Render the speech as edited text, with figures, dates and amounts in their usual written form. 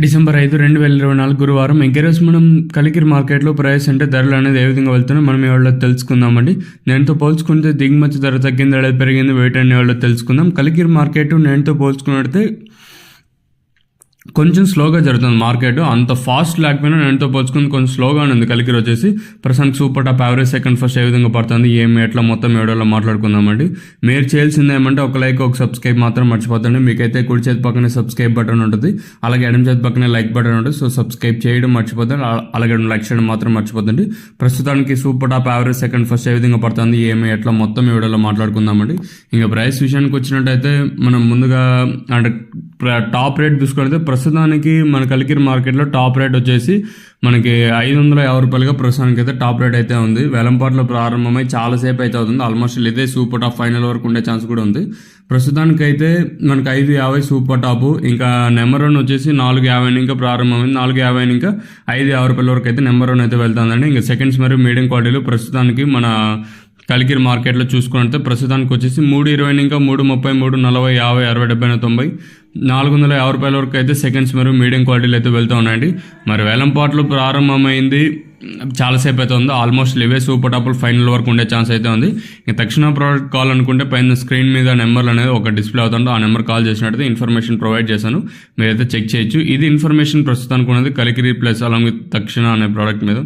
December 5, 2024 గురువారం ఎగ్గరోజు మనం కలికిరి మార్కెట్లో ప్రైస్ అంటే ధరలు అనేది ఏ విధంగా వెళ్తున్నాయో మనం ఇవాళ తెలుసుకుందామండి. నేనుతో పోల్చుకుంటే దిగుమతి ధర తగ్గింది, లేదా పెరిగింది, వెయిట్ అని ఇవాళ తెలుసుకుందాం. కలికిరి మార్కెట్ నేనుతో పోల్చుకున్నట్టే కొంచెం స్లోగా జరుగుతుంది మార్కెట్. అంత ఫాస్ట్ లేకపోయినా నేనుతో పోల్చుకుని కొంచెం స్లోగానే ఉంది. కలికిరి వచ్చేసి ప్రస్తుతానికి super top average second first ఏ విధంగా పడుతుంది, ఏమి ఎట్లా మొత్తం వీడియోలో మాట్లాడుకుందామండి. మీరు చేయాల్సింది ఏమంటే ఒక లైక్, ఒక సబ్స్క్రైబ్ మాత్రం మర్చిపోతండి. మీకైతే కుడి చేతి పక్కనే సబ్స్క్రైబ్ బటన్ ఉంటుంది, అలాగే ఎడమ చేతి పక్కనే లైక్ బటన్ ఉంటుంది. సో సబ్స్క్రైబ్ చేయడం మర్చిపోతుంది, అలాగే లైక్ చేయడం మాత్రం మర్చిపోతుంది. ప్రస్తుతానికి super top average second first ఏ విధంగా పడుతుంది, ఏమి ఎట్లా మొత్తం వీడియోలో మాట్లాడుకుందామండి. ఇంకా ప్రైస్ విషయానికి వచ్చినట్టయితే మనం ముందుగా అంటే టాప్ రేట్ చూసుకుంటే ప్రస్తుతానికి మన కలికిరి మార్కెట్లో టాప్ రేట్ వచ్చేసి మనకి 550 రూపాయలుగా ప్రస్తుతానికి అయితే టాప్ రేట్ అయితే ఉంది. వేలంపాట్లో ప్రారంభమై చాలాసేపు అయితే అవుతుంది. ఆల్మోస్ట్ ఇదే సూపర్ టాప్ ఫైనల్ వరకు ఉండే ఛాన్స్ కూడా ఉంది. ప్రస్తుతానికైతే మనకి 550 సూపర్ టాప్, ఇంకా నెంబర్ 1 వచ్చేసి 450 ఇంకా ప్రారంభమైంది. 450 ఇంకా 550 రూపాయల వరకు అయితే నెంబర్ 1 అయితే వెళ్తుందండి. ఇంకా సెకండ్స్ మరియు మీడియం క్వాలిటీలో ప్రస్తుతానికి మన కలికిరి మార్కెట్లో చూసుకుంటే ప్రస్తుతానికి వచ్చేసి 320 ఇంకా 330, 340, 50, 60, 70, 90, 450 రూపాయల వరకు అయితే సెకండ్స్ మరియు మీడియం క్వాలిటీలు అయితే వెళ్తూ ఉన్నాయండి. మరి వేలంపాట్లు ప్రారంభమైంది చాలాసేపు అయితే ఉంది. ఆల్మోస్ట్ ఇవే సూపర్ టాప్లు ఫైనల్ వరకు ఉండే ఛాన్స్ అయితే ఉంది. ఇంకా తక్షణ ప్రోడక్ట్ కాల్ అనుకుంటే పైన స్క్రీన్ మీద నెంబర్లు అనేది ఒక డిస్ప్లే అవుతుందో ఆ నెంబర్ కాల్ చేసినట్టయితే ఇన్ఫర్మేషన్ ప్రొవైడ్ చేశాను, మీరైతే చెక్ చేయొచ్చు. ఇది ఇన్ఫర్మేషన్ ప్రస్తుతానికి ఉన్నది కలికిరి ప్లస్ అలాగే తక్షణ అనే ప్రోడక్ట్ మీద.